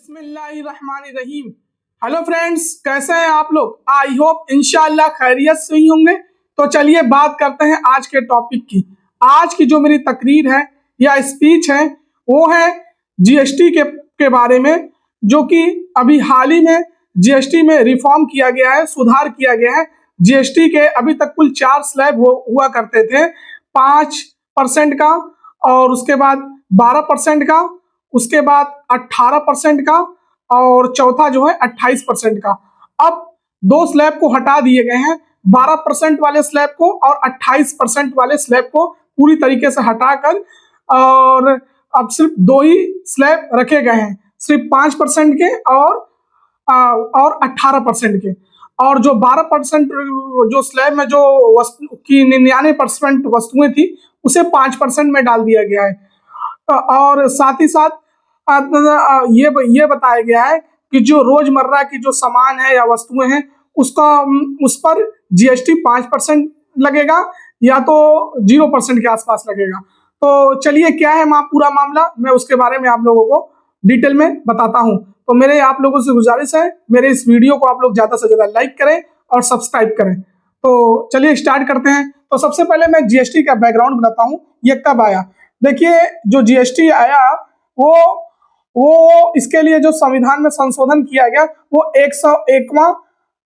बिस्मिल्लाहिर्रहमानिर्रहीम। Hello friends, कैसे हैं आप लोग? आई होप इंशाअल्लाह खैरियत से ही होंगे। तो चलिए बात करते हैं आज के टॉपिक की। आज की जो मेरी तकरीर है या स्पीच है वो है जीएसटी के बारे में, जो कि अभी हाल ही में जीएसटी में रिफॉर्म किया गया है, सुधार किया गया है। जीएसटी के अभी तक कुल 4 स्लैब हुआ करते थे, 5% का, और उसके बाद 12% का, उसके बाद 18% का, और चौथा जो है 28% का। अब 2 स्लैब को हटा दिए गए हैं, 12% वाले स्लैब को और 28% वाले स्लैब को पूरी तरीके से हटाकर, और अब सिर्फ 2 ही स्लैब रखे गए हैं, सिर्फ 5% के और 18% के। और जो 12% जो स्लैब में जो वस्तु की 99% वस्तुएं थी उसे 5% में डाल दिया गया है। और साथ ही साथ ये बताया गया है कि जो रोजमर्रा की जो सामान है या वस्तुएं हैं उस पर जीएसटी 5% लगेगा या तो 0% के आसपास लगेगा। तो चलिए क्या है पूरा मामला, मैं उसके बारे में आप लोगों को डिटेल में बताता हूं। तो मेरे आप लोगों से गुजारिश है, मेरे इस वीडियो को आप लोग ज्यादा से ज्यादा लाइक करें और सब्सक्राइब करें। तो चलिए स्टार्ट करते हैं। तो सबसे पहले मैं जीएसटी का बैकग्राउंड बताता हूं, ये कब आया। देखिए, जो जीएसटी आया वो इसके लिए जो संविधान में संशोधन किया गया वो 101वां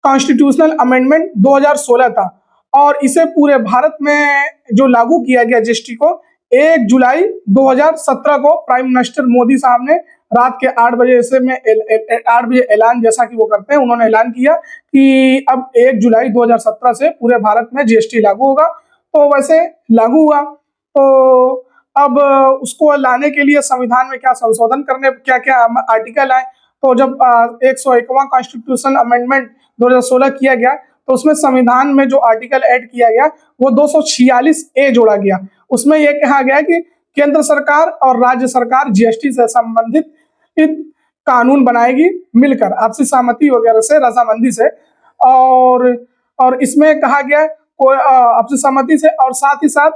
कॉन्स्टिट्यूशनल अमेंडमेंट 2016 था, और इसे पूरे भारत में जो लागू किया गया जीएसटी को 1 जुलाई 2017 को प्राइम मिनिस्टर मोदी साहब ने रात के 8 बजे से में 8 बजे ऐलान, जैसा कि वो करते हैं, उन्होंने ऐलान किया कि अब 1 जुलाई 2017 से पूरे भारत में जीएसटी लागू होगा। तो वैसे लागू हुआ। तो अब उसको लाने के लिए संविधान में क्या संशोधन करने, क्या क्या आर्टिकल आए। तो जब 101वां कॉन्स्टिट्यूशनल अमेंडमेंट 2016 किया गया तो उसमें संविधान में जो आर्टिकल ऐड किया गया वो 246A जोड़ा गया। उसमें यह कहा गया कि केंद्र सरकार और राज्य सरकार जीएसटी से संबंधित कानून बनाएगी मिलकर, आपसी सहमति वगैरह से, रजामंदी से। और इसमें कहा गया आपसी सहमति से, और साथ ही साथ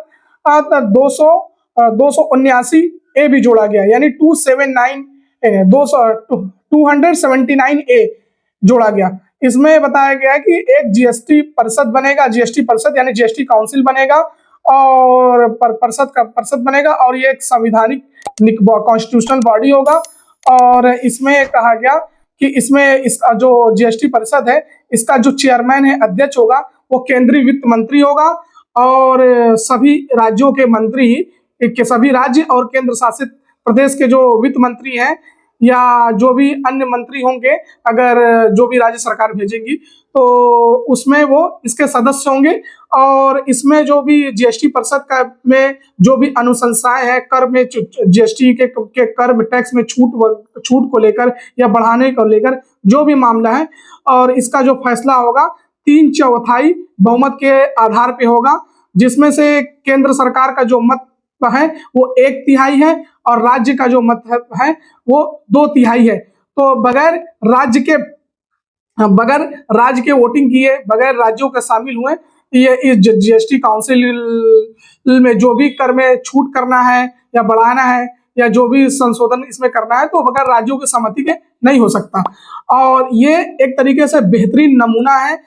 279A भी जोड़ा गया, यानी 279A जोड़ा गया। इसमें बताया गया कि एक जीएसटी परिषद बनेगा, जीएसटी परिषद यानी जीएसटी काउंसिल बनेगा, और परिषद बनेगा, और ये एक संवैधानिक कॉन्स्टिट्यूशनल बॉडी होगा। और इसमें कहा गया कि इसमें इसका जो जीएसटी परिषद है इसका जो चेयरमैन है, अध्यक्ष होगा, वो केंद्रीय वित्त मंत्री होगा, और सभी राज्यों के मंत्री के, सभी राज्य और केंद्र शासित प्रदेश के जो वित्त मंत्री हैं या जो भी अन्य मंत्री होंगे, अगर जो भी राज्य सरकार भेजेगी तो उसमें वो इसके सदस्य होंगे। और इसमें जो भी जीएसटी परिषद का में जो भी अनुशंसाएं हैं, कर में जीएसटी के कर में टैक्स में छूट को लेकर या बढ़ाने को लेकर जो भी मामला है, और इसका जो फैसला होगा 3/4 बहुमत के आधार पे होगा, जिसमें से केंद्र सरकार का जो मत है वो 1/3 है और राज्य का जो मत है वो 2/3 है। तो बगैर राज्य के वोटिंग किए, बगैर राज्यों के शामिल हुए, ये इस जीएसटी काउंसिल में जो भी कर में छूट करना है या बढ़ाना है या जो भी संशोधन इसमें करना है तो बगैर राज्यों की सहमति के नहीं हो सकता। और ये एक तरीके से बेहतरीन नमूना है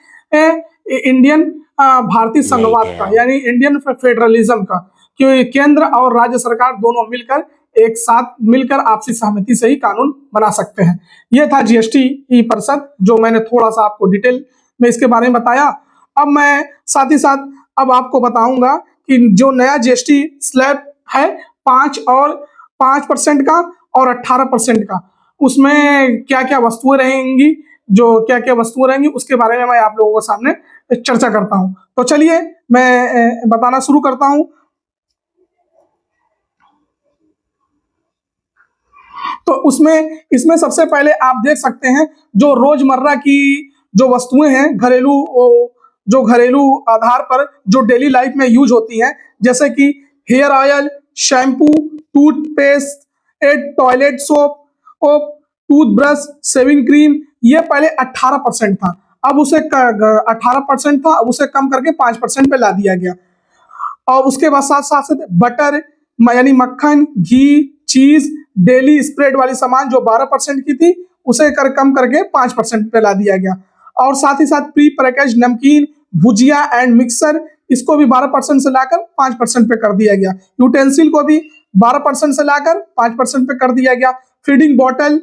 इंडियन भारतीय संघवाद का, यानी इंडियन फेडरलिज्म का, कि केंद्र और राज्य सरकार दोनों मिलकर एक साथ मिलकर आपसी सहमति से ही कानून बना सकते हैं। यह था जीएसटी परिषद, जो मैंने थोड़ा सा आपको डिटेल में इसके बारे में बताया। अब मैं साथ ही साथ अब आपको बताऊंगा कि जो नया जीएसटी स्लैब है 5% का और 18% का, उसमें क्या क्या वस्तुएं रहेंगी, उसके बारे में मैं आप लोगों के सामने चर्चा करता हूं। तो चलिए मैं बताना शुरू करता हूं। तो इसमें सबसे पहले आप देख सकते हैं जो रोजमर्रा की जो वस्तुएं हैं, घरेलू आधार पर जो डेली लाइफ में यूज होती हैं, जैसे कि hair oil, shampoo, toothpaste, toilet soap, toothbrush, shaving cream, ये पहले 18% था, अब उसे 18% था, अब उसे कम करके 5% पे ला दिया गया। और उसके बाद साथ साथ बटर यानी मक्खन, घी, चीज, डेली स्प्रेड वाली सामान जो 12% की थी उसे कम करके 5% पे ला दिया गया। और साथ ही साथ प्री पैकेज नमकीन, भुजिया एंड मिक्सर, इसको भी 12% से लाकर 5% पे कर दिया गया। यूटेंसिल को भी 12% से लाकर 5% पे कर दिया गया। Feeding bottle,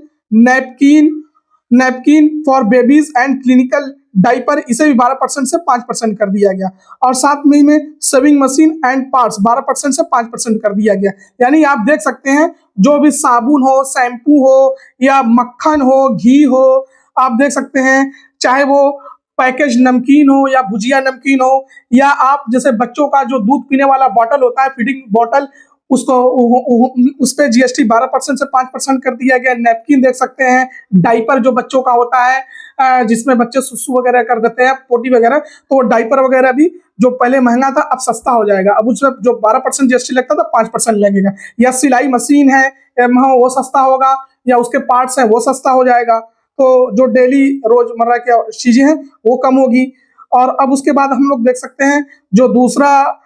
napkin for babies and clinical diaper, इसे भी 12% से 5% कर दिया गया। और साथ में सेविंग मशीन एंड पार्ट्स 12% से 5% कर दिया गया। यानी आप देख सकते हैं जो भी साबुन हो, शैम्पू हो या मक्खन हो, घी हो, आप देख सकते हैं चाहे वो पैकेज नमकीन हो या भुजिया नमकीन हो, या आप जैसे बच्चों का जो दूध पीने वाला बॉटल होता है, फीडिंग बॉटल, उसको उस पे जीएसटी 12% से 5% कर दिया गया। नैपकिन देख सकते हैं, डाइपर जो बच्चों का होता है जिसमें बच्चे सुसु वगैरह कर देते हैं, पोटी वगैरह, तो डाइपर वगैरह भी जो पहले महंगा था अब सस्ता हो जाएगा। अब उसमें जो 12% जीएसटी लगता था 5% लगेगा। या सिलाई मशीन है वो सस्ता होगा, या उसके पार्ट्स हैं वो सस्ता हो जाएगा। तो जो डेली रोजमर्रा की चीजें हैं वो कम होगी। और अब उसके बाद हम लोग देख सकते हैं जो दूसरा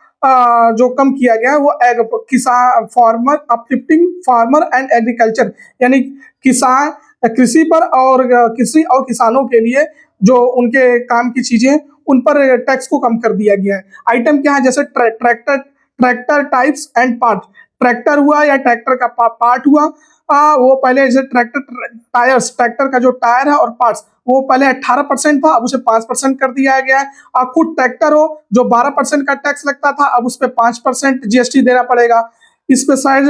जो कम किया गया है वो किसान farmer uplifting farmer and agriculture, यानी किसान कृषि पर और कृषि और किसानों के लिए जो उनके काम की चीजें उन पर टैक्स को कम कर दिया गया है। आइटम क्या है, जैसे tractor types and part, tractor हुआ या ट्रैक्टर का पार्ट हुआ, वो पहले जैसे ट्रैक्टर का जो टायर है और पार्ट्स वो पहले 18% था, अब उसे 5% कर दिया गया है। और खुद ट्रैक्टर हो जो 12% का टैक्स लगता था, अब उस पर 5% जीएसटी देना पड़ेगा। स्पेसाइड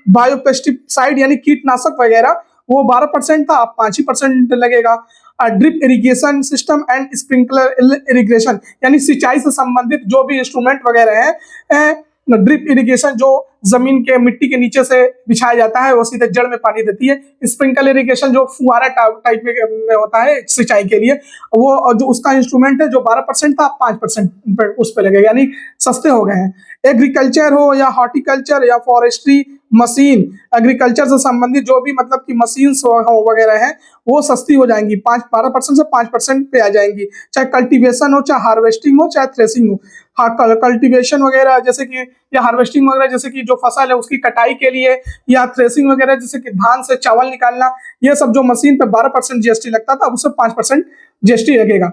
बायोपेस्टिसाइड यानी कीटनाशक वगैरह वो 12% था, अब 5% लगेगा। Drip irrigation system and sprinkler irrigation, यानी सिंचाई से संबंधित जो भी इंस्ट्रूमेंट वगैरह है, ड्रिप इरिगेशन जो जमीन के मिट्टी के नीचे से बिछाया जाता है वो सीधे जड़ में पानी देती है। स्प्रिंकल इरिगेशन जो फुहारा टाइप में होता है सिंचाई के लिए, वो जो उसका इंस्ट्रूमेंट है जो 12% था 5% उस पर लगेगा, यानी सस्ते हो गए हैं। एग्रीकल्चर हो या हॉर्टिकल्चर या फॉरेस्ट्री मशीन, एग्रीकल्चर से संबंधित जो भी मतलब कि मशीन्स वगैरह हैं वो सस्ती हो जाएंगी, 12% से 5% पे आ जाएंगी। चाहे कल्टीवेशन हो, चाहे हार्वेस्टिंग हो, चाहे थ्रेसिंग हो। हाँ, कल्टीवेशन वगैरह जैसे कि या हार्वेस्टिंग वगैरह जैसे कि जो फसल है उसकी कटाई के लिए, या थ्रेसिंग वगैरह जैसे कि धान से चावल निकालना, ये सब जो मशीन पे 12% जीएसटी लगता था अब उससे 5% जीएसटी लगेगा।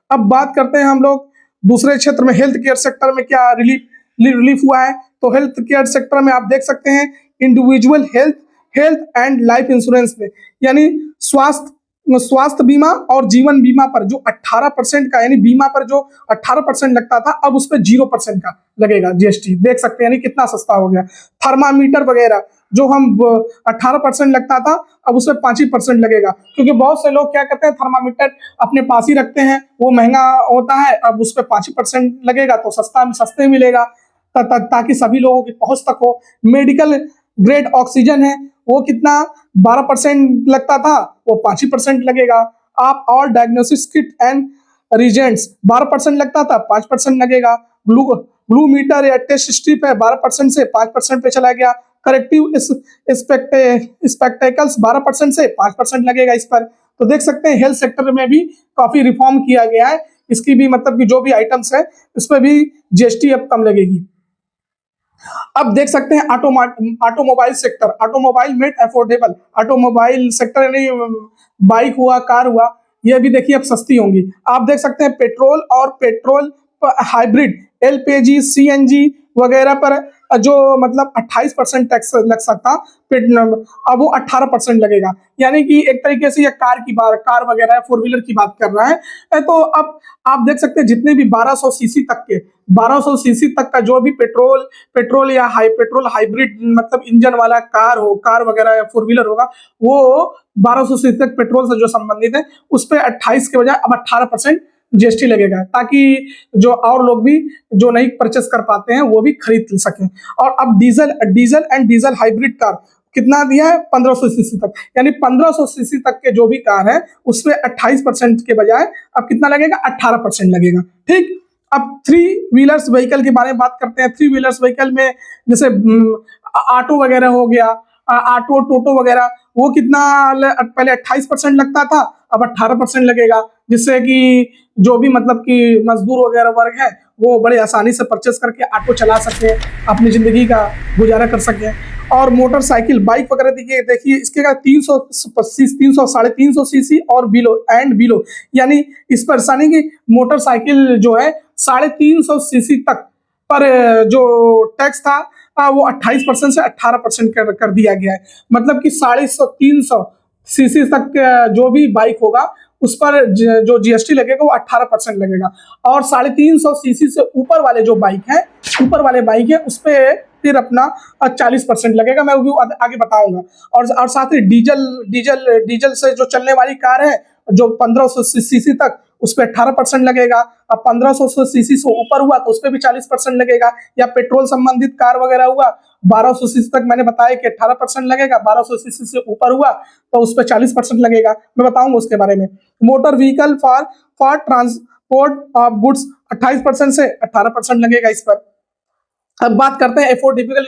अब बात करते हैं हम लोग दूसरे क्षेत्र में, हेल्थ केयर सेक्टर में क्या रिलीफ हुआ है। तो हेल्थ केयर सेक्टर में आप देख सकते हैं individual health and life insurance में, यानी स्वास्थ्य बीमा और जीवन बीमा पर जो 18% का, यानी बीमा पर जो 18% लगता था अब उस पर 0% का लगेगा जीएसटी। देख सकते हैं यानी कितना सस्ता हो गया। थर्मामीटर वगैरह जो हम 18% लगता था अब उसमें 5% लगेगा, क्योंकि बहुत से लोग क्या करते हैं थर्मामीटर अपने पास ही रखते हैं, वो महंगा होता है, अब उस पर 5% लगेगा तो सस्ते मिलेगा ताकि सभी लोगों की पहुंच तक हो। मेडिकल ग्रेड ऑक्सीजन है वो कितना 12% लगता था, वो 5% लगेगा। आप और डायग्नोसिस किट एंड रिजेंट्स 12% लगता था, 5% लगेगा। ग्लू मीटर या टेस्ट स्ट्रिप है 12% से 5% पे चला गया। करेक्टिव स्पेक्टेकल्स 12% से 5% लगेगा इस पर। तो देख सकते हैं हेल्थ सेक्टर में भी काफी रिफॉर्म किया गया है, इसकी भी मतलब कि जो भी आइटम्स है इस पर भी जीएसटी अब कम लगेगी। अब देख सकते हैं automobile sector, automobile made affordable, automobile sector यानी बाइक हुआ, कार हुआ, ये भी देखिए अब सस्ती होंगी। आप देख सकते हैं पेट्रोल और पेट्रोल हाइब्रिड, एलपीजी, सीएनजी वगैरह पर जो मतलब 28% टैक्स लग सकता, अब वो 18% लगेगा। यानी कि एक तरीके से ये कार वगैरह 4 व्हीलर की बात कर रहा है। तो अब आप देख सकते हैं जितने भी 1200 सीसी तक का जो भी पेट्रोल या पेट्रोल हाइब्रिड मतलब इंजन वाला कार वगैरह या 4 व्हीलर होगा, वो 1200 सीसी तक पेट्रोल से जो संबंधित है उस पर 28 के बजाय अब 18% जीएसटी लगेगा, ताकि जो और लोग भी जो नहीं परचेस कर पाते हैं वो भी खरीद सकें। और अब डीजल हाइब्रिड कार कितना दिया है 1500 सीसी तक, यानी 1500 सीसी तक के जो भी कार है उसमें 28% के बजाय अब कितना लगेगा 18% लगेगा। ठीक, अब 3 व्हीलर्स व्हीकल के बारे में बात करते हैं। 3 व्हीलर्स व्हीकल में जैसे ऑटो वगैरह हो गया, ऑटो टोटो वगैरह, वो कितना पहले 28% लगता था अब 18% लगेगा, जिससे कि जो भी मतलब कि मजदूर वगैरह वर्ग है वो बड़े आसानी से परचेस करके ऑटो चला सके, अपनी जिंदगी का गुजारा कर सके। और मोटरसाइकिल बाइक वगैरह देखिए देखिए इसके का 300 300 सीसी और बिलो यानी इस पर सानी की मोटरसाइकिल जो है 350 सीसी तक पर जो टैक्स था वो 28% से 18% कर दिया गया है। मतलब कि 350 सीसी तक जो भी बाइक होगा उस पर जो जीएसटी लगेगा वो 18% लगेगा, और 350 सीसी से ऊपर वाले जो बाइक है उस पर फिर अपना 40% लगेगा। मैं वो भी आगे बताऊंगा। और साथ ही डीजल से जो चलने वाली कार है जो 1500 सीसी तक उस पर 18% लगेगा। अब 1500 सीसी से ऊपर हुआ तो उस पर भी 40% लगेगा। या पेट्रोल संबंधित कार वगैरह हुआ 1200 सीसी तक, मैंने बताया कि 18% लगेगा। 1200 सीसी से ऊपर हुआ तो उस पर 40% लगेगा। मैं बताऊंगा उसके बारे में। Motor vehicle for transport of goods 28% से 18% लगेगा इस पर। अब बात करते हैं एफोर्डेबल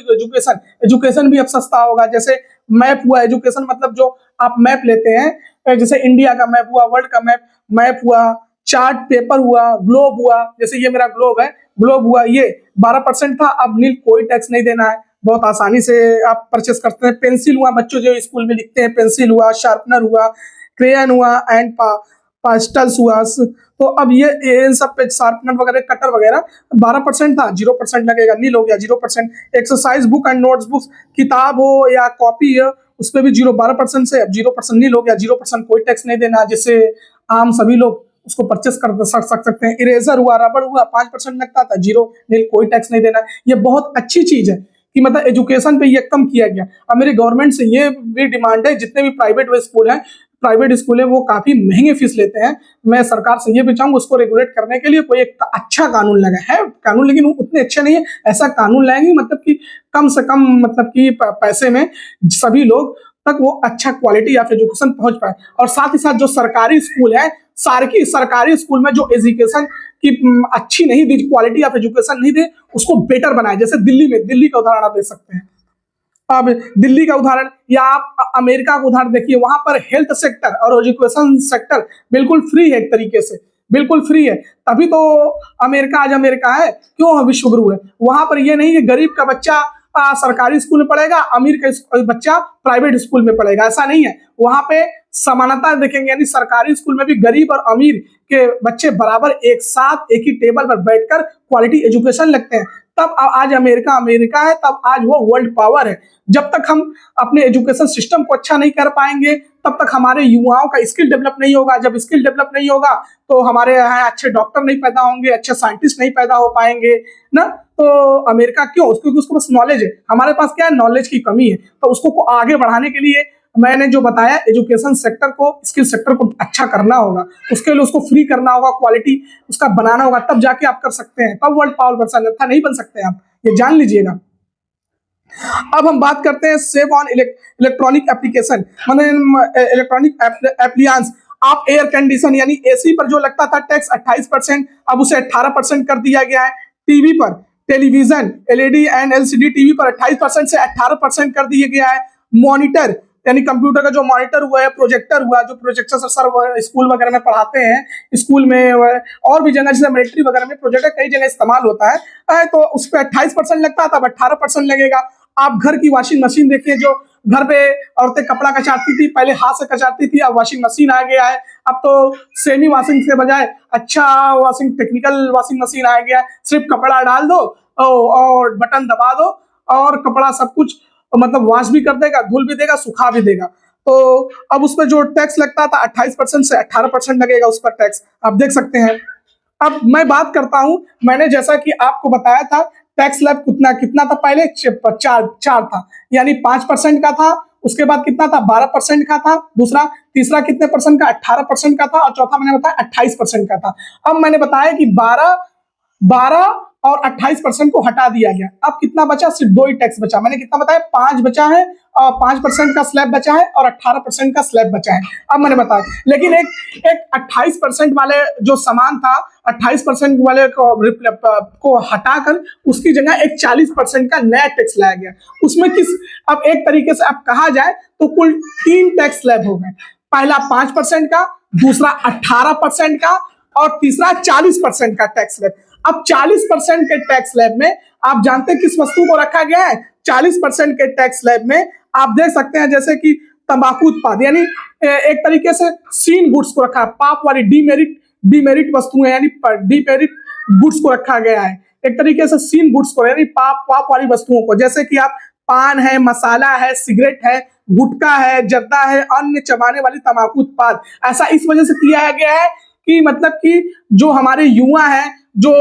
एजुकेशन भी अब सस्ता होगा। जैसे मैप हुआ, एजुकेशन मतलब जो आप मैप लेते हैं, जैसे इंडिया का मैप हुआ, वर्ल्ड का मैप हुआ, चार्ट पेपर हुआ, ग्लोब हुआ। जैसे ये मेरा ग्लोब हुआ, ये 12% था, अब नील कोई टैक्स नहीं देना है, बहुत आसानी से आप परचेस करते हैं। पेंसिल हुआ, बच्चों जो स्कूल में लिखते हैं, पेंसिल हुआ, शार्पनर हुआ, क्रेयन हुआ एंड पास्टल्स हुआ। तो अब ये इन सब पे शार्पनर वगैरह, कटर वगैरह 12% था, 0% लगेगा, नील हो गया 0%। Exercise book and notes books, किताब हो या कॉपी हो, उस पर भी 12% से अब 0% नील हो गया, 0% कोई टैक्स नहीं देना, जिससे आम सभी लोग उसको परचेस कर सकते हैं। इरेजर हुआ, रबड़ हुआ, 5% लगता था, 0 नील कोई टैक्स नहीं देना। ये बहुत अच्छी चीज है कि मतलब एजुकेशन पे ये कम किया गया। अब मेरी गवर्नमेंट से ये भी डिमांड है, जितने भी प्राइवेट स्कूल है वो काफी महंगे फीस लेते हैं। मैं सरकार से ये भी चाहूंगा उसको रेगुलेट करने के लिए कोई एक अच्छा कानून लगा है कानून, लेकिन वो उतने अच्छे नहीं है। ऐसा कानून लाएंगे मतलब कि कम से कम मतलब कि पैसे में सभी लोग तक वो अच्छा क्वालिटी ऑफ एजुकेशन पहुंच पाए। और साथ ही साथ जो सरकारी स्कूल है, सरकारी स्कूल में जो एजुकेशन की अच्छी नहीं दी, क्वालिटी ऑफ एजुकेशन नहीं दे, उसको बेटर बनाए। जैसे दिल्ली का उदाहरण आप दे सकते हैं। अब दिल्ली का उदाहरण या आप अमेरिका का उदाहरण देखिए, वहां पर हेल्थ सेक्टर और एजुकेशन सेक्टर बिल्कुल फ्री है, एक तरीके से बिल्कुल फ्री है। तभी तो अमेरिका आज अमेरिका है, क्यों विश्व गुरु है। वहां पर ये नहीं कि गरीब का बच्चा सरकारी स्कूल में पढ़ेगा, अमीर का बच्चा प्राइवेट स्कूल में पढ़ेगा, ऐसा नहीं है। वहां पे समानता देखेंगे, यानी सरकारी स्कूल में भी गरीब और अमीर के बच्चे बराबर एक साथ एक ही टेबल पर बैठकर क्वालिटी एजुकेशन लगते हैं। तब आज अमेरिका है, तब आज वो वर्ल्ड पावर है। जब तक हम अपने एजुकेशन सिस्टम को अच्छा नहीं कर पाएंगे तब तक हमारे युवाओं का स्किल डेवलप नहीं होगा। जब स्किल डेवलप नहीं होगा तो हमारे यहाँ अच्छे डॉक्टर नहीं पैदा होंगे, अच्छे साइंटिस्ट नहीं पैदा हो पाएंगे ना। तो अमेरिका क्यों? क्योंकि उसको बस नॉलेज है। हमारे पास क्या है? नॉलेज की कमी है। तो उसको आगे बढ़ाने के लिए मैंने जो बताया, एजुकेशन सेक्टर को, स्किल सेक्टर को अच्छा करना होगा, उसके लिए उसको फ्री करना होगा, क्वालिटी उसका बनाना होगा, तब जाके आप कर सकते हैं, तब वर्ल्ड पावर पर्सन, अन्यथा नहीं बन सकते आप, ये जान लीजिएगा। अब हम बात करते हैं सेव ऑन इलेक्ट्रॉनिक एप्लीकेशन, मतलब इलेक्ट्रॉनिक एप्लियंस। आप एयर कंडीशन यानी एसी पर जो लगता था टैक्स 28%, अब उसे 18% कर दिया गया है। टीवी पर, television, LED and LCD TV पर 28% से 18% कर दिया गया है। मॉनिटर यानी कंप्यूटर का जो मॉनिटर हुआ है, प्रोजेक्टर हुआ, जो प्रोजेक्टर सर स्कूल वगैरह में पढ़ाते हैं, स्कूल में और भी जगह जैसे मिलिट्री वगैरह में प्रोजेक्टर कई जगह इस्तेमाल होता है, तो उस पर 28% लगता था, अब 18% लगेगा। आप घर की वॉशिंग मशीन देखिए, जो घर पे औरतें कपड़ा कचाती थी, पहले हाथ से कचाती थी, अब वॉशिंग मशीन आ गया है। अब तो सेमी वॉशिंग के बजाय अच्छा टेक्निकल वॉशिंग मशीन आ गया है। सिर्फ कपड़ा डाल दो और बटन दबा दो और कपड़ा सब कुछ मतलब वॉश भी कर देगा, धुल भी देगा, सुखा भी देगा। तो अब उस पर जो टैक्स लगता था 28% से 18% लगेगा उस पर टैक्स, आप देख सकते हैं। अब मैं बात करता हूं, मैंने जैसा कि आपको बताया था टैक्स स्लैब कितना था पहले, चार था, यानी 5% का था, उसके बाद कितना था 12% का था, तीसरा कितने परसेंट का 18% का था, और चौथा मैंने बताया 28% का था। अब मैंने बताया कि 12 और 28% को हटा दिया गया। अब कितना बचा? सिर्फ 2 ही टैक्स बचा। मैंने कितना बताया? 5 बचा है, और 5% का स्लैब बचा है और 18% का स्लैब बचा है। अब मैंने बताया, लेकिन एक 28% वाले जो सामान था, 28% वाले को हटाकर उसकी जगह एक 40% का नया टैक्स लाया गया। उसमें अब एक तरीके से अब कहा जाए तो कुल 3 टैक्स स्लैब हो गए। पहला 5% का, दूसरा 18% का, और तीसरा 40% का टैक्स स्लैब। अब 40% के टैक्स स्लैब में आप जानते हैं किस वस्तु को रखा गया है? 40% के टैक्स स्लैब में आप देख सकते हैं, जैसे कि तंबाकू उत्पाद, यानी एक तरीके से सीन गुड्स को रखा है, पाप वाली डीमेरिट वस्तुएं, यानी डीमेरिट गुड्स को रखा गया है। एक तरीके से सीन गुड्स को, यानी पाप वाली वस्तुओं को, जैसे कि आप पान है, मसाला है, सिगरेट है, गुटखा है, जर्दा है, अन्य चबाने वाली तंबाकू उत्पाद। ऐसा इस वजह से किया गया है कि मतलब कि जो हमारे युवा हैं, जो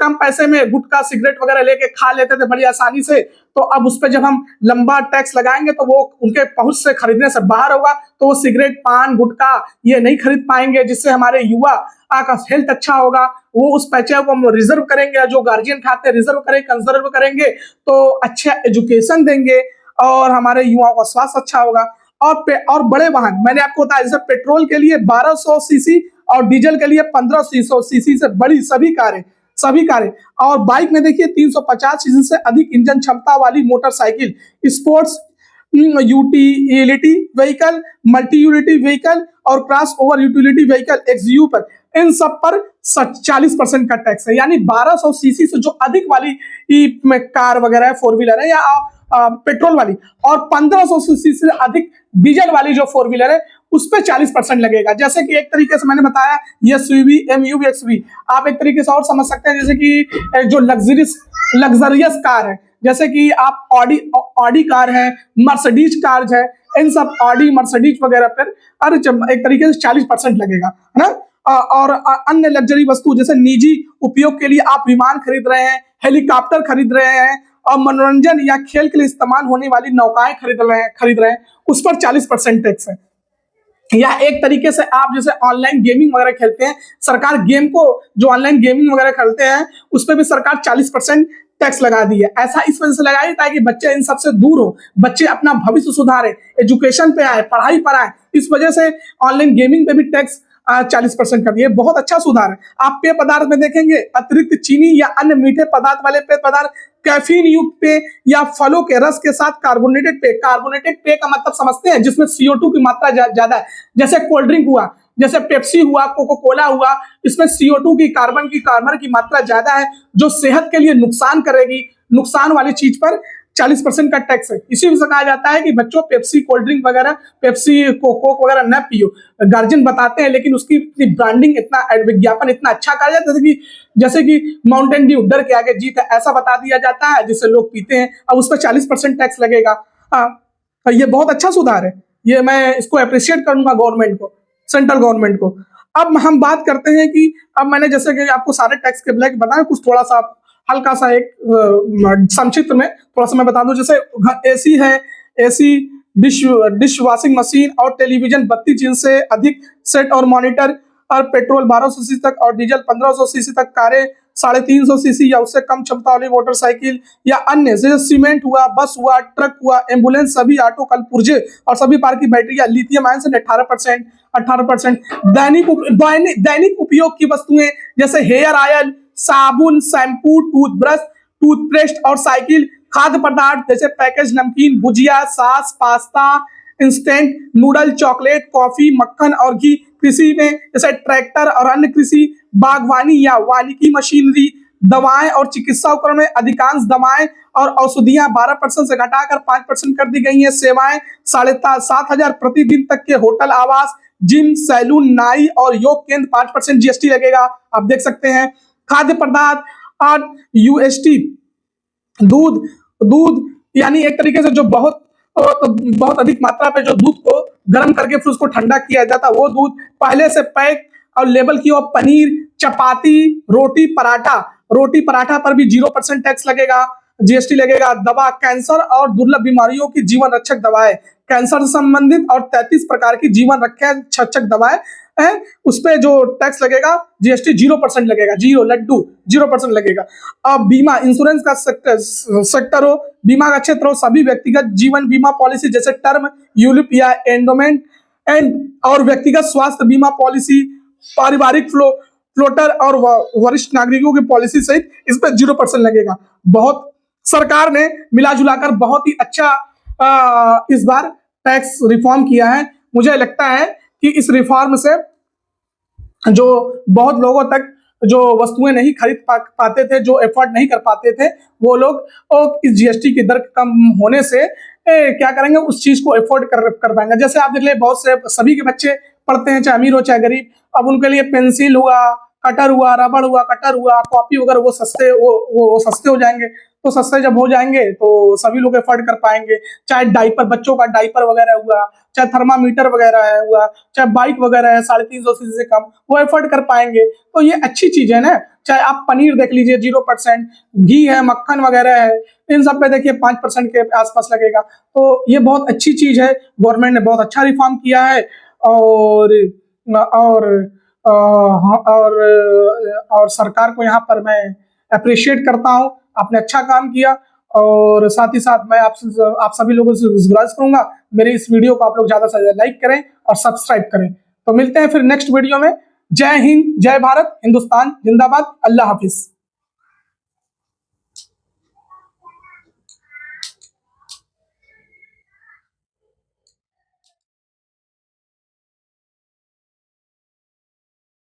कम पैसे में गुटखा सिगरेट वगैरह लेके खा लेते थे बड़ी आसानी से, तो अब उस पर जब हम लंबा टैक्स लगाएंगे तो वो उनके पहुंच से खरीदने से बाहर होगा, तो वो सिगरेट, पान, गुटखा ये नहीं खरीद पाएंगे, जिससे हमारे युवा का हेल्थ अच्छा होगा। वो उस पैसे को हम रिजर्व करेंगे, जो गार्जियन खाते हैं रिजर्व करेंगे, कंजर्व करेंगे, तो अच्छा एजुकेशन देंगे और हमारे युवाओं का स्वास्थ्य अच्छा होगा। और बड़े वाहन, मैंने आपको बताया, जैसे पेट्रोल के लिए 1200 सीसी और डीजल के लिए 1500 सीसी से बड़ी सभी कारें, और बाइक में देखिए 350 सीसी से अधिक इंजन क्षमता वाली motorcycle, sports utility vehicle, multi utility vehicle और cross over utility vehicle XU पर, इन सब पर 40% का टैक्स है। यानी 1200 सीसी से जो अधिक वाली कार वगैरह है, 4 व्हीलर है या पेट्रोल वाली, और 1500 सीसी से अधिक डीजल वाली जो 4 व्हीलर है, उस पर 40% लगेगा। जैसे कि एक तरीके से मैंने बताया SUV, MUV, XV, आप एक तरीके से और समझ सकते हैं, जैसे कि जो लग्जरियस कार है, जैसे कि आप ऑडी कार है, मर्सिडीज कार है, इन सब ऑडी, मर्सिडीज वगैरह पर एक तरीके से 40% लगेगा, है ना। और अन्य लग्जरी वस्तु, जैसे निजी उपयोग के लिए आप विमान खरीद रहे हैं, हेलीकॉप्टर खरीद रहे हैं, और मनोरंजन या खेल के लिए इस्तेमाल होने वाली नौकाएं खरीद रहे हैं, उस पर 40% टैक्स है। या एक तरीके से आप जैसे ऑनलाइन गेमिंग वगैरह खेलते हैं, सरकार गेम को, जो ऑनलाइन गेमिंग वगैरह खेलते हैं, उस पर भी सरकार 40% टैक्स लगा दी है। ऐसा इस वजह से लगाई ताकि बच्चे इन सबसे दूर हो, बच्चे अपना भविष्य सुधारे, एजुकेशन पे आए, पढ़ाई पर आए। इस वजह से ऑनलाइन गेमिंग पे भी टैक्स 40% कर दिए। बहुत अच्छा सुधार है। आप पेय पदार्थ में देखेंगे, अतिरिक्त चीनी या अन्य मीठे पदार्थ वाले पेय पदार्थ, कैफीन युक्त पेय या फलों के रस के साथ कार्बोनेटेड पेय का मतलब समझते हैं, जिसमें CO2 की मात्रा ज्यादा है, जैसे कोल्ड ड्रिंक हुआ, जैसे पेप्सी हुआ, कोको कोला हुआ, इसमें CO2 की, कार्बन की मात्रा ज्यादा है, जो सेहत के लिए नुकसान करेगी। नुकसान वाली चीज पर 40% का टैक्स है। इसी वजह से कहा जाता है कि बच्चों पेप्सी, कोल्ड ड्रिंक वगैरह, पेप्सी, कोक वगैरह न पियो। गार्जियन बताते हैं, लेकिन उसकी ब्रांडिंग, इतना विज्ञापन इतना अच्छा कहा जाता है, जैसे कि माउंटेन ड्यू डर के आगे जीत है, ऐसा बता दिया जाता है, जिससे लोग पीते हैं। अब उस पर 40% टैक्स लगेगा। ये बहुत अच्छा सुधार है, ये मैं इसको अप्रिशिएट करूंगा गवर्नमेंट को, सेंट्रल गवर्नमेंट को। अब हम बात करते हैं कि अब मैंने जैसे कि आपको सारे टैक्स के ब्लैक बताया, कुछ थोड़ा सा हल्का सा एक संक्षिप्त में थोड़ा सा मैं बता दूं। जैसे एसी है, एसी, डिश वॉशिंग मशीन और टेलीविजन 32 इंच से अधिक सेट और मॉनिटर, और पेट्रोल 1200 सीसी तक और डीजल 1500 सीसी तक कारें, 350 सीसी या उससे कम क्षमता वाली मोटरसाइकिल या अन्य, जैसे सीमेंट हुआ, बस हुआ, ट्रक हुआ, एम्बुलेंस, सभी ऑटो, कल पुर्जे और सभी प्रकार की बैटरी या लिथियम आयन से 18%। दैनिक उपयोग की वस्तुएं, जैसे हेयर ऑयल, साबुन, शैम्पू, टूथब्रश, टूथपेस्ट और साइकिल, खाद्य पदार्थ जैसे पैकेज नमकीन, bhujia, sauce, pasta, instant noodle, chocolate, coffee, मक्खन और घी। कृषि में जैसे ट्रैक्टर और अन्य कृषि, बागवानी या वानिकी मशीनरी, दवाएं और चिकित्सा उपकरण में अधिकांश दवाएं और औषधियां 12% से घटाकर 5% कर दी गई हैं। सेवाएं 7,500 प्रतिदिन तक के होटल, आवास, जिम, सैलून, नाई और योग केंद्र 5% GST लगेगा। आप देख सकते हैं। खाद्य पदार्थ और UST, दूध यानी एक तरीके से जो बहुत अधिक मात्रा पे जो दूध को गर्म करके फिर उसको ठंडा किया जाता है, वो दूध पहले से पैक और लेबल किया। पनीर, चपाती, रोटी पराठा पर भी 0% टैक्स लगेगा, GST लगेगा। दवा, कैंसर और दुर्लभ बीमारियों की जीवन रक्षक दवाएं, कैंसर से संबंधित और 33 प्रकार की जीवन रक्षक दवाएं है, उस पे जो टैक्स लगेगा GST 0% लगेगा। लड्डू 0% लगेगा। अब बीमा, इंश्योरेंस का सेक्टर हो, बीमा का क्षेत्र हो, सभी व्यक्तिगत जीवन बीमा पॉलिसी जैसे टर्म, यूलिप या एंडोमेंट और व्यक्तिगत स्वास्थ्य बीमा पॉलिसी, पारिवारिक फ्लोटर और वरिष्ठ नागरिकों की पॉलिसी सहित इस पर 0% लगेगा। बहुत सरकार ने मिला जुलाकर बहुत ही अच्छा इस बार टैक्स रिफॉर्म किया है। मुझे लगता है कि इस रिफॉर्म से जो बहुत लोगों तक जो वस्तुएं नहीं खरीद पाते थे, जो एफोर्ड नहीं कर पाते थे, वो लोग इस जीएसटी की दर कम होने से क्या करेंगे, उस चीज को एफोर्ड कर पाएंगे। जैसे आप देख ले, बहुत से सभी के बच्चे पढ़ते हैं, चाहे अमीर हो चाहे गरीब, अब उनके लिए पेंसिल हुआ, कटर हुआ, रबड़ हुआ, कटर हुआ, कॉपी वगैरह वो सस्ते हो जाएंगे। तो सस्ते जब हो जाएंगे तो सभी लोग एफोर्ड कर पाएंगे। चाहे डाइपर, बच्चों का डाइपर वगैरह हुआ, चाहे थर्मामीटर वगैरह है हुआ, चाहे बाइक वगैरह है 350 सीसी से कम, वो एफोर्ड कर पाएंगे। तो ये अच्छी चीज है ना। चाहे आप पनीर देख लीजिए 0%, घी है, मक्खन वगैरह है, इन सब पे देखिए 5% के आसपास लगेगा। तो ये बहुत अच्छी चीज है, गवर्नमेंट ने बहुत अच्छा रिफॉर्म किया है। और और हाँ, और सरकार को यहाँ पर मैं अप्रिशिएट करता हूँ, आपने अच्छा काम किया। और साथ ही साथ मैं आप सभी लोगों से गुजारिश करूंगा, मेरे इस वीडियो को आप लोग ज्यादा से ज्यादा लाइक करें और सब्सक्राइब करें। तो मिलते हैं फिर नेक्स्ट वीडियो में। जय हिंद, जय भारत, हिंदुस्तान जिंदाबाद, अल्लाह हाफिज।